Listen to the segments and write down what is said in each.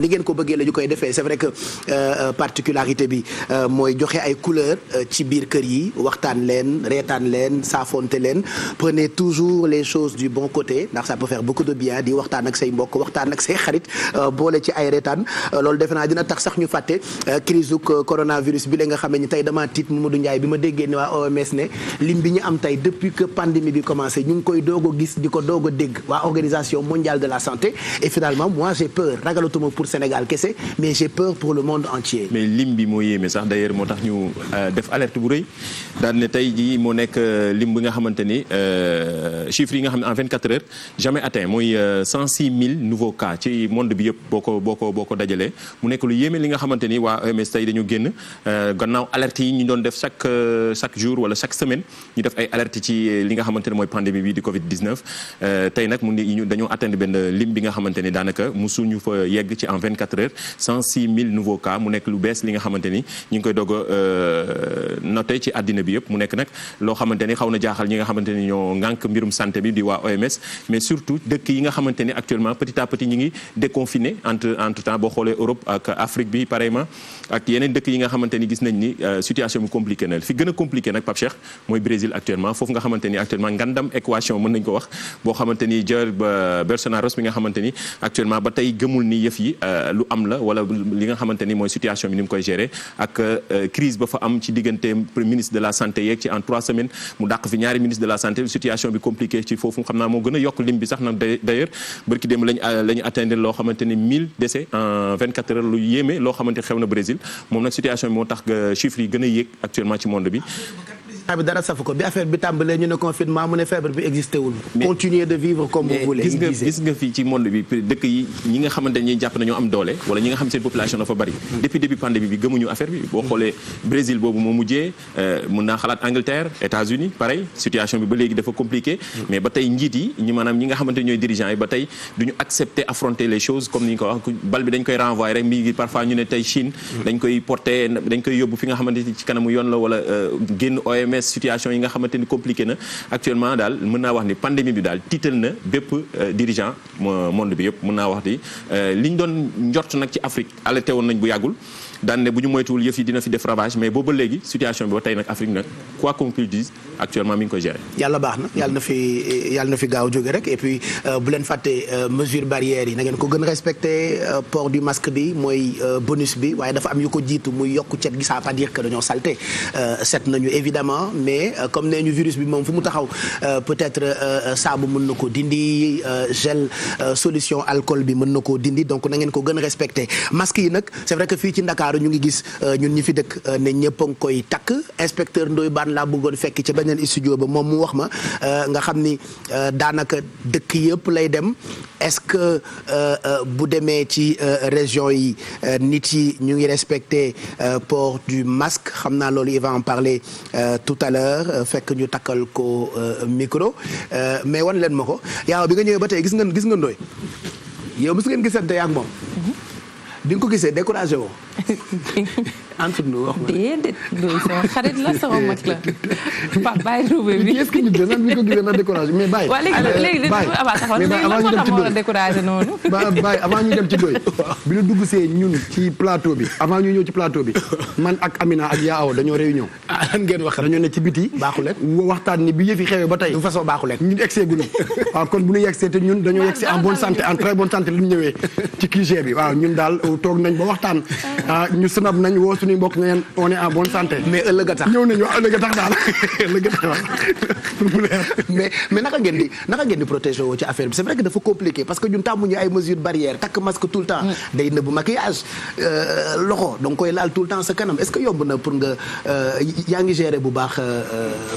li ngeen ko bëggee la ñu koy defee c'est vrai que particularité bi mooy joxe ay couleur ci biir kër yi waxtaan leen reetaan leen saafonte leen prenez toujours les choses du bon côté ndax ça peut faire beaucoup de bien di waxtaan ak say mbokk waxtaan ak say xarit boole ci ay reetaan loolu defe naa dina tax sax ñu fàtte crise coronavirus bi la nga xam ne tey dama tiit Mamadou Ndiaye bi ma déggee ne waa OMS ne lim bi ñu am tey depuis que pandémie bi commencé ñu ngi koy doog a gis di ko doog a dégg waa organisation mondiale de la santé et finalement moi j'ai peur ragalatuma pour Sénégal kese mais j'ai peur pour le monde entier. mais lim bi moo yéeme sax d'ailleurs moo tax ñu def alerte bu rëy daal ne tey jii moo nekk lim bi nga xamante ni chiffres yi nga xam ne en 24 heures jamais atteint mooy 106 000 nouveaux cas ci monde bi yëpp boo ko dajalee mu nekk lu yéeme li nga xamante ni waa OMS tey dañu génn gannaaw alerte yi ñu doon def chaque jour wala chaque semaine ñu def ay alerte ci li nga xamante ne mooy pandémie bi di Covid 19 tey nag mu ne dañoo atteindre benn lim bi nga xamante ni daanaka musuñu fa yegg ci en 24 heures 106 000 nouveaux cas mu nekk lu bees li nga xamante ni ñu ngi koy doog a noté ci àddina bi yëpp mu nekk nag loo xamante ni xaw na jaaxal ñi nga xamante ni ñoo ŋànk mbirum santé bi di waa OMS mais surtout dëkk yi nga xamante ni actuellement petit à petit ñu ngi déconfiné entre temps boo xoolee Europe ak Afrique bi pareillement ak yeneen dëkk yi nga xamante ni gis nañ ni situation bi compliqué na fi gën a compliqué nag Pape Cheikh mooy Brésil actuellement foofu nga xamante ni actuellement ngandam équation mën nañ ko wax boo xamante ni Jair Bolsonaro bi nga xamante ni actuellement ba tey gëmul ni yëf yi lu am la wala li nga xamante ni mooy situation bi ni mu koy gérer ak crise ba fa am ci diggante ministre de la santé yeeg ci en 3 semaines mu dàq fi ñaari ministre de la santé situation bi compliqué ci foofu xam naa moo gën a yokk lim bi sax nag d'ailleurs bërki démb lañu atteindre loo xamante ni 1000 décès en 24 heures lu yéeme loo xamante xew na Brésil moom nag situation bi moo tax chiffres yi gën a yéeg actuellement ci monde bi bi dara safu ko bi affaire bi tàmbalee ñu ne confinement mu ne feebar bi existé wul. continuer de vivre comme vous voulez. gis nga fii ci monde bi dëkk yi ñi nga xamante ne ñuy jàpp nañoo am doole wala ñi nga xam seen population dafa bari. depuis début pandémie bi gëmuñu affaire bi boo xoolee Brésil boobu moo mujjee mën naa xalaat Angleterre États-Unis pareil situation bi ba léegi dafa compliqué. mais ba tey njiit yi ñi maanaam ñi nga xamante ne ñooy dirigeants yi ba tey duñu accepter affronter les choses comme ni ñu ko wax bal bi dañ koy renvoyer rek mi ngi parfois ñu ne tey Chine. dañ koy porter dañ koy yóbbu fi nga xamante ni ci kanamu yoon la wala génn OMS situation yi nga xamante ni compliqué na actuellement daal mën naa wax ni pandémie bi daal tiital na bépp dirigeant monde bi yëpp mën naa wax ni li ñu doon njort nag ci Afrique alerté woon nañ bu yàggul daan ne bu ñu moytuwul yëf yi dina fi def ravage mais booba léegi situation bi ba tey nag Afrique nag quoi qu'on puisse dire actuellement mi ngi koy gérer. yàlla baax na yàlla na fi gaaw jóge rek et puis bu leen fàtte mesures barrières yi na ngeen ko gën respecté port du masque bi mooy bonus bi waaye dafa am yu ko jiitu muy yokku cet gi ça veut pas dire que dañoo salté set nañu évidemment mais comme nee ñu virus bi moom fu mu taxaw peut-être saabu mën na ko dindi gel solution alcool bi mën na koo dindi donc na ngeen ko gën a respecté masque yi nag c'est vrai que fii ci Ndakaaru ñu ngi gis ñun ñi fi dëkk ne ñëpp a ngi koy takk inspecteur Ndoye Bane laa bëggoon fekk ca beneen studio ba moom mu wax ma nga xam ni daanaka dëkk yëpp lay dem est-ce que bu demee ci région yi nit yi ñu ngi respecté port du masque xam naa loolu il va en parler tout à l'heure fekk ñu takkal ko micro mais wan leen ma ko yaaw bi nga ñëwee ba tey gis nga Ndoye yow mos ngeen gisante yaa ak moom bi nga ko gisee découragé woo entre nous wax ma déedéet Ndoye sama xarit la sama mag la Pape bàyyi roube bi est-ce que ñu bi ko gisee na découragé mais bàyyi waaw léegi a découragé noonu bàyyi avant ñu dem ci Ndoye bi ñu dugg see ñun ci plateau bi avant ñu ñëw ci plateau bi man ak Amina ak Yaa Awa dañoo réunion lan ngeen wax dañoo ne ci biti baaxuleen waxtaan ni bi yëfi xewee ba tey de façon baaxuleen ñun egsee gunu waaw kon bu ñu yegsee te ñun dañoo yegsee en bonne santé en très bonne santé li ñu ñëwee ci QG bi waaw ñun daal toog nañ ba waxtaan ñu snap nañ woo suñuy mbokk ngeen on est en bonne santé mais ëllëg a tax ñëw nañu ëllëg a tax daal ëllëg a tax pour mu leer mais naka ngeen di protéger woo ci affaire bi c'est vrai que dafa compliqué parce que ñun tàmmuñu ay mesures barrières takk masque tout le temps day nëbbu maquillage loxo donc koy laal tout le temps sa kanam est-ce que yomb na pour nga yaa ngi gérer bu baax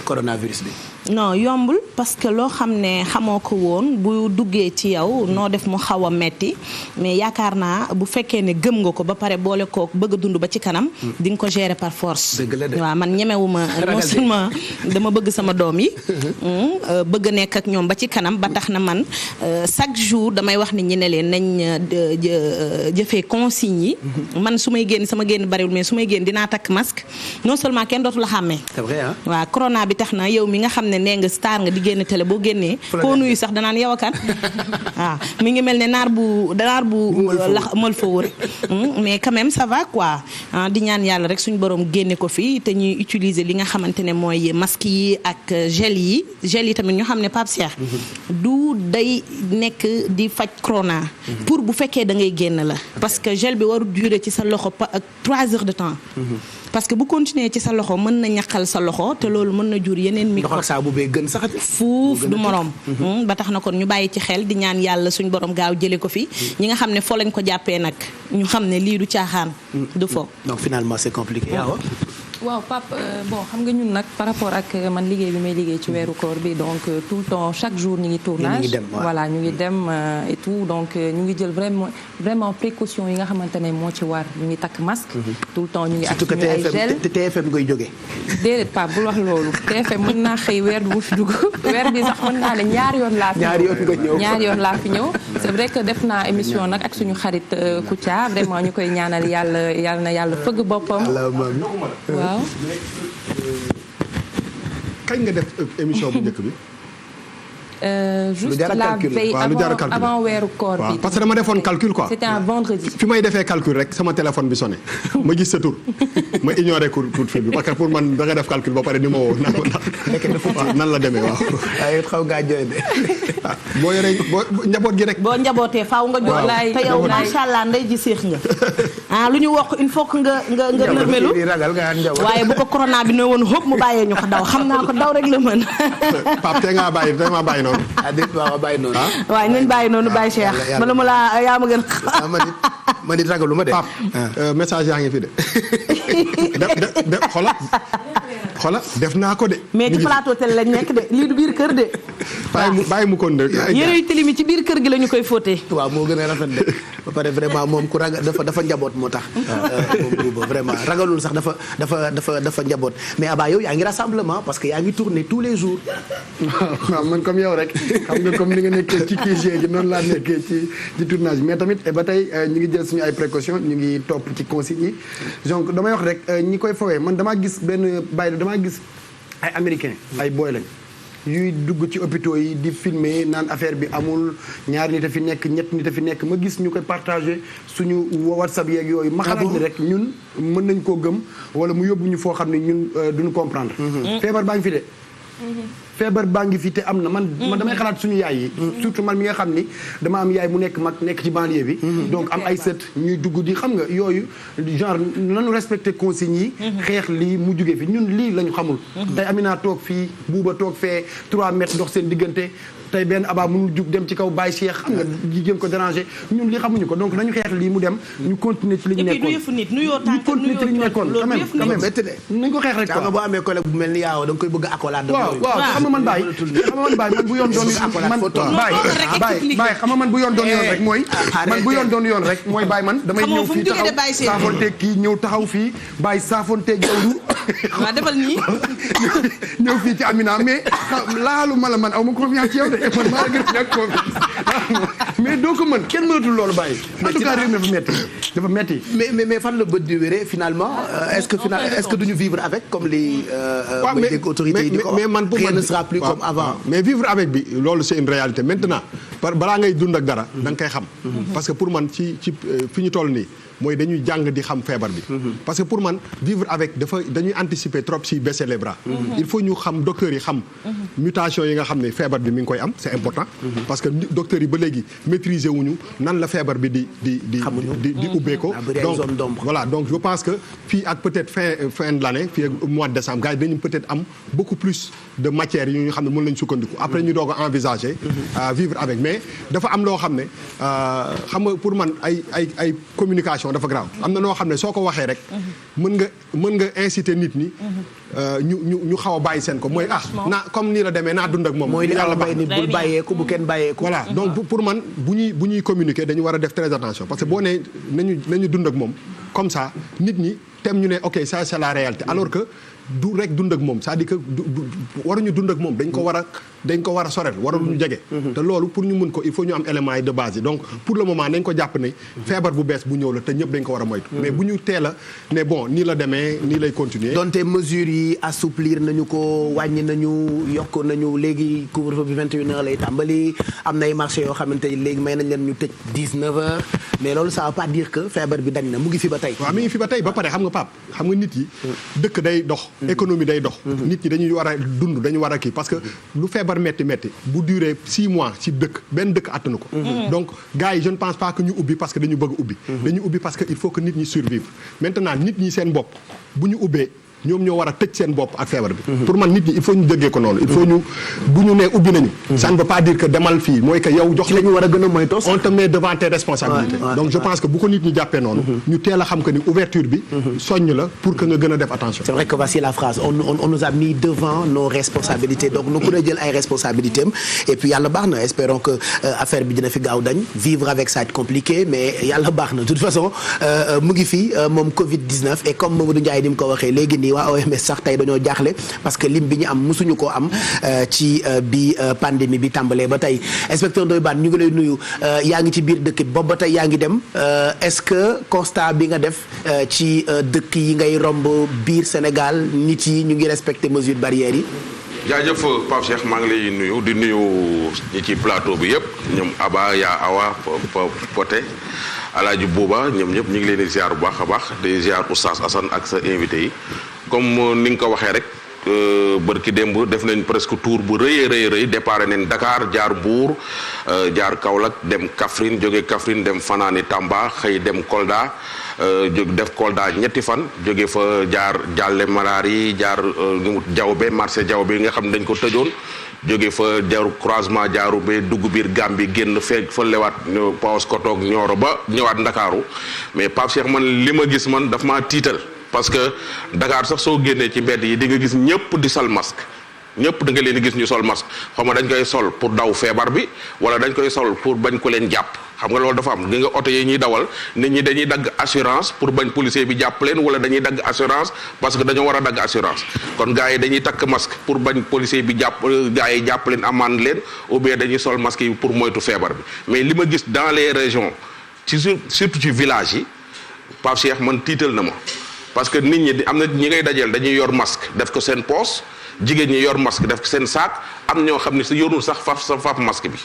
coronavirus bi non yombul parce que loo xam ne xamoo ko woon bu duggee ci yow noo def mu xaw a metti mais yaakaar naa bu fekkee ne gëm nga ko ba pare boole kook bëgg a dund ba ci kanam di nga ko gérer par force. Dëgg la de. waaw man ñemewuma non seulement dama bëgg sama doom yi bëgg a nekk ak ñoom ba ci kanam ba tax na man chaque jour damay wax nit ñi ne leen nañ jëfee consignes yi man su may génn sama génn bariwul mais su may génn dinaa takk masque non seulement kenn dootu la xàmmee. c'est vrai ah. waaw corona bi tax na yow mi nga xam ne nee nga star nga di génn télé boo génnee koo nuyu sax danaan yow akan waaw mi ngi mel ne naar bu mël fa wër mais quand même ça va quoi di ñaan yàlla rek suñu borom génne ko fi te ñuy utiliser li nga xamante ne mooy masque yi ak gel yi tamit ñu xam ne Pape Cheikh du day nekk di faj corona pour bu fekkee da ngay génn la parce que gel bi waru durer ci sa loxo 3 heures de temps parce que bu continuer ci sa loxo mën na ñaqal sa loxo te loolu mën na jur yeneen microbe ndox ak saabu bee gën sax fuuf du moroom ba tax na kon ñu bàyyi ci xel di ñaan yàlla suñ borom gaaw jële ko fi ñi nga xam ne fo lañ ko jàppee nag ñu xam ne lii du caaxaan du fo donc finalement c'est compliqué waaw Pape bon xam nga ñun nag par rapport ak man liggéey bi may liggéey ci weeru koor bi donc tout le temps chaque jour ñu ngi tournage voilà ñu ngi dem et tout donc ñu ngi jël vraiment précaution yi nga xamante ne moo ci war ñu ngi takk masque tout le temps ñu ngi ak suñu ay gel te TFM ngay jógee déedéet Pape bul wax loolu TFM mën naa xëy weer bi bu fi dugg weer bi sax mën naa ne ñaari yoon laa fi ñëw c'est vrai que def naa émission nag ak suñu xarit Kouthia vraiment ñu koy ñaanal yàlla na yàlla fëgg boppam waaw kañ nga def émission bu njëkk bi. juste la veille avant weeru koor bi. parce que dama defoon calcul quoi. c'était un vendredi. fi may defee calcul rek sama téléphone bi sonné ma gis sa tur ma ignoré coup de fil bi parce que pour man da nga def calcul ba pare ni ma woo nan la demee waaw. ay xaw ngaa jooy de. boo yoree njaboot gi rek. boo njabootee faaw nga jooy. te yow macha allah ndey ji séex nga. lu ñu wax il faut que nga nërmelu. waaye bu ko corona bi ne woon hop mu bàyyee ñu ko daw xam naa ko daw rek la mën. Pape tey maa bàyyi noonu. waaw nañ bàyyi noonu bàyyi Cheikh. bala ma laa yaa ma gën. man it ragalu ma de. Pape message yaa ngi fi de. xola def naa ko de. mais ci plateau télé lañ nekk de lii du biir kër de. bàyyi mu kon de. yére yu tilim yi ci biir kër gi la ñu koy fóotee. waaw moo gën a rafet de ba pare vraiment moom ku ragal dafa njaboot moo tax. moom Bouba vraiment ragalul sax dafa njaboot mais Abba yow yaa ngi rassemblement parce que yaa ngi tourner tous les jours. waaw man comme yow rek xam nga comme ni nga nekkee ci QG gi noonu laa nekkee ci tournage mais tamit ba tey ñu ngi jël suñu ay précautions ñu ngi topp ci consignes yi donc damay wax rek ñi koy fowee man damaa gis damaa gis ay américains ay boy lañ yuy dugg ci hôpitaux yi di filmer naan affaire bi amul ñaari nit a fi nekk ñett nit a fi nekk ma gis ñu koy partager suñu WhatsApp yeeg yooyu ma xalaat ni rek ñun mën nañ koo gëm wala mu yóbbu ñu foo xam ne ñun duñu comprendre feebar baa ngi fi de feebar baa ngi fi te am na man damay xalaat suñu yaay yi surtout man mi nga xam ni dama am yaay mu nekk mag nekk ci banlieue bi donc am ay sët ñuy dugg di xam nga yooyu genre nanu respecté consignes yi xeex lii mu jugee fi ñun lii lañu xamul tey Amina toog fii Buuba toog fee 3 mètres dox seen diggante tey benn Abba mënul jug dem ci kaw Baye Cheikh xam nga jigéen ko déranger ñun lii xamuñu ko donc nañu xeex lii mu dem ñu continuer ci li ñu nekkoon ñu continuer ci li ñu nekkoon quand même nañ ko xeex rek quoi boo amee collègue bu mel ni yaaw da nga koy bëgg accolade waaw xam nga man Baye man bu yoon doon Baye xam nga man bu yoon doon yoon rek mooy man bu yoon doon yoon rek mooy Baye man damay ñëw fii taxaw saafonteeg kii ñëw taxaw fii Baye saafonteeg yow waaw defal nii ñëw fii ci Amina mais laalu ma la man aw ma confiance ci yow de man maa gën a ñàkk confiance mais doo ko mën kenn mënatul loolu Baye en tout cas réew mi dafa metti mais fan la bët di wéree finalement est-ce que duñu vivre avec comme les autorités yi di ko mais man pour rien ne sera plus comme avant mais vivre avec bi loolu c'est une réalité maintenant balaa ngay dund ak dara da nga koy xam parce que pour man ci fi ñu toll nii mooy dañuy jàng di xam feebar bi parce que pour man vivre avec dañuy anticiper trop si baisser les bras il faut ñu xam docteurs yi xam mutation yi nga xam ne feebar bi mi ngi koy am c'est important parce que docteurs yi ba léegi maîtriser wuñu nan la feebar bi di ubbee ko donc voilà donc je pense que fii ak peut-être fin de l'année fii ak mois de décembre gars yi dañu peut-être am beaucoup plus de matières yi ñu xam ne mën lañu sukkandiku après ñu doog a envisager vivre avec mais dafa am loo xam ne xam nga pour man ay communication dafa grave am na noo xam ne soo ko waxee rek mën nga inciter nit ñi ñu xaw a bàyyi seen ko mooy naa comme nii la demee naa dund ak moom mooy li yàlla bay nit bul bàyyeeku bu kenn bàyyeeku voilà donc pour man bu ñuy communiquer dañu war a def très attention parce que boo nee nañu dund ak moom comme ça nit ñi tem ñu ne ok ça c'est la réalité alors que du rek dund ak moom c'est-à-dire que waruñu dund ak moom dañ ko war a sorel waruñu jege te loolu pour ñu mun ko il faut ñu am éléments yi de base yi donc pour le moment nañ ko jàpp ne feebar bu bees bu ñëw la te ñëpp dañ ko war a moytu mais bu ñu teel a ne bon nii la demee nii lay continuer donte mesures yi assouplir nañu ko wàññi nañu yokk nañu léegi couvre-feu bi 21h lay tàmbali am na ay marché yoo xamante ni léegi may nañ leen ñu tëj 19h mais loolu ça veut pas dire que feebar bi dañ na mu ngi fi ba tey waaw mi ngi fi ba tey ba pare xam nga Pape xam nga nit yi dëkk day dox économie day dox nit ñi dañuy war a dund dañu war a kii parce que lu feebar metti bu duré 6 mois ci dëkk benn dëkk attanu ko donc gars yi je ne pense pas que ñu ubbi parce que dañu bëgg ubbi dañu ubbi parce que il faut que nit ñi survivre maintenant nit ñi seen bopp bu ñu ubbee ñoom ñoo war a tëj seen bopp ak feebar bi pour man nit ñi il faut ñu déggee ko noonu il faut ñu bu ñu nee ubbi nañu ça ne veut pas dire que demal fii mooy que yow jox ci la ñu war a gën a moytos on te met devant tes responsabilités donc je pense que bu ko nit ñi jàppee noonu ñu teel a xam que ni ouverture bi soññ la pour que nga gën a def attention c'est vrai que voici la phrase on nous a mis devant nos responsabilités donc nu ku ne jël ay responsabilités am et puis yàlla baax na espérons que affaire bi dina fi gaaw dañ vivre avec ça est compliqué mais yàlla baax na de toute façon mu ngi fi moom Covid-19 et comme Mamadou Ndiaye ni mu ko waxee léegi nii waa OMS sax tey dañoo jaaxle parce que lim bi ñu am musuñu koo am ci bi pandémie bi tàmbalee ba tey inspecteur Ndoye Bane ñu ngi lay nuyu yaa ngi ci biir dëkk bi boobu ba tey yaa ngi dem est-ce que constat bi nga def ci dëkk yi ngay romb biir Sénégal nit yi ñu ngi respecter mesures barrières yi. jaajëf Pape Cheikh maa ngi lay nuyu di nuyu ñi ci plateau bi yëpp ñoom Aba yaa Awa Poté Alaaji Bouba ñoom ñëpp ñu ngi leen di ziar bu baax a baax di ziar Oustaz Assane ak sa invité yi comme ni nga ko waxee rek bërki démb def nañ presque tour bu rëy départ nañ Dakar jaar Mbour jaar Kaolack dem Kaffrine jóge Kaffrine dem fanaani Tamba xëy dem Kolda def Kolda ñetti fan jóge fa jaar Jalle Marari jaar Diaobé marché Diaobé nga xam ne dañ ko tëjoon jóge fa jaru croisement jaaru ba dugg biir Gambie génn fekk fa lewaat Paoskoto Nioro ba ñëwaat Ndakaaru mais Pape Cheikh man li ma gis man daf maa tiital parce que Dakar sax soo génnee ci mbedd yi di nga gis ñëpp di sol masque ñëpp da nga leen di gis ñu sol masque xam nga dañ koy sol pour daw feebar bi wala dañ koy sol pour bañ ko leen jàpp xam nga loolu dafa am di nga oto yi ñuy dawal nit ñi dañuy dagg assurance pour bañ policier bi jàpp leen wala dañuy dagg assurance parce que dañoo war a dagg assurance kon gars yi dañuy takk masque pour bañ policier bi jàpp gars yi jàpp leen amande leen ou bien dañuy sol masque yi pour moytu feebar bi mais li ma gis dans les régions ci surtout ci village yi Pape Cheikh man tiital na ma parce que nit ñi am na ñi ngay dajeel dañuy yor masque def ko seen poche jigéen ñi yor masque def ko seen saak am ñoo xam ne sa yorul sax faf masque bi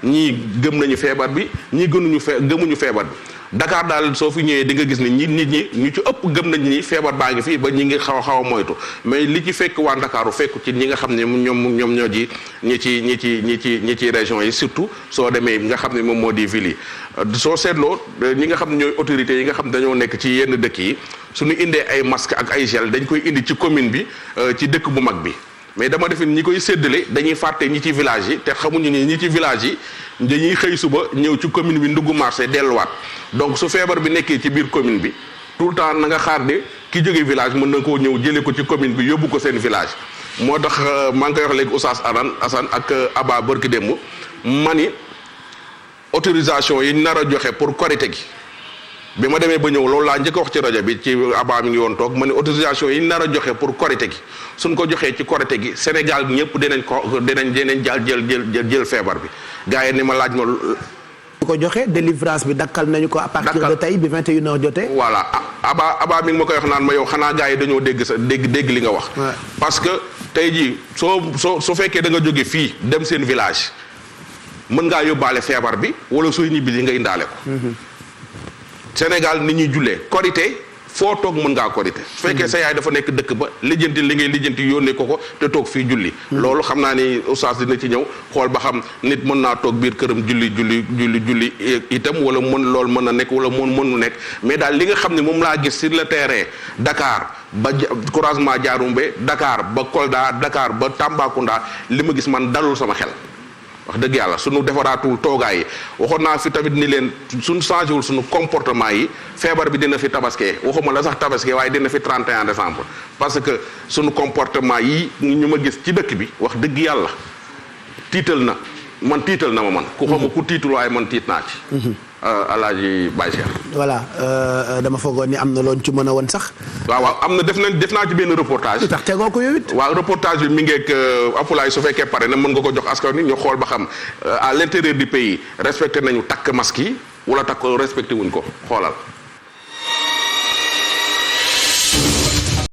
ñii gëm nañu feebar bi ñii gëmuñu feebar bi Dakar daal soo fi ñëwee di nga gis ni nit ñi ñu ci ëpp gëm nañ ni feebar baa ngi fii ba ñi ngi xaw a moytu mais li ci fekk waa Ndakaaru fekk ci ñi nga xam ne ñoom ñoo ji ñi ci région yi surtout soo demee nga xam ne moom moo di ville yi soo seetloo ñi nga xam ne ñooy autorités yi nga xam ne dañoo nekk ci yenn dëkk yi suñu indee ay masque ak ay gel dañ koy indi ci commune bi ci dëkk bu mag bi mais dama defe ñi koy séddale dañuy fàtte ñi ci village yi te xamuñu ni ñi ci village yi dañuy xëy suba ñëw ci commune bi ndugg marché delluwaat donc su feebar bi nekkee ci biir commune bi tout le temps na nga xaar ne ki jóge village mën na koo ñëw jëlee ko ci commune bi yóbbu ko seen village moo tax maa ngi koy wax léegi Oustaz Assane ak Aba bërki démb mani autorisation yi nar a joxe pour korité gi bi ma demee ba ñëw loolu laa njëkk a wax ci rajo bi ci Aba mi ngi woon toog ma ne autorisation yi nar a joxe pour korité gi suñ ko joxee ci korité gi Sénégal ñëpp dinañ jël feebar bi gars yi ni ma laaj ma. bu ko joxee délivrance bi dakkal nañu ko à partir de tey bi 21h jotee. voilà Aba mi ngi ma koy wax naan ma yow xanaa gars yi dañoo dégg li nga wax. parce que tey jii soo fekkee da nga jóge fii dem seen village mën ngaa yóbbaale feebar bi wala sooy ñibbi li nga indaale ko. Sénégal ni ñuy jullee korité foo toog mën ngaa korité su fekkee sa yaay dafa nekk dëkk ba lijjanti li ngay lijjanti yónnee ko te toog fii julli loolu xam naa ni oustaz dina ci ñëw xool ba xam nit mën naa toog biir këram julli itam wala loolu mën na nekk wala mënu nekk mais daal li nga xam ne moom laa gis sur le terrain Dakar ba croisement Diaroumbe Dakar ba Kolda Dakar ba Tambacounda li ma gis man dalul sama xel wax dëgg yàlla suñu defaraatul toogaay yi waxoon naa fi tamit ni leen suñu changé wul suñu comportement yi feebar bi dina fi tabaskee waxuma la sax tabaskee waaye dina fi 31 décembre parce que suñu comportement yi ñu ma gis ci dëkk bi wax dëgg yàlla tiital na ma man ku xama ku tiitul waaye man tiit naa ci Alaaji Baye Cheikh. voilà dama foogoon ni am na loon ci mën a woon sax. waaw am na def naa ci benn reportage. lu tax tegoo ko yow it. waaw reportage bi mi ngeeg Apulaay su fekkee pare na mën nga ko jox askan wi ñu xool ba xam à l'intérieur du pays respecté nañu takk masque yi wala takk respecté wuñ ko xoolal.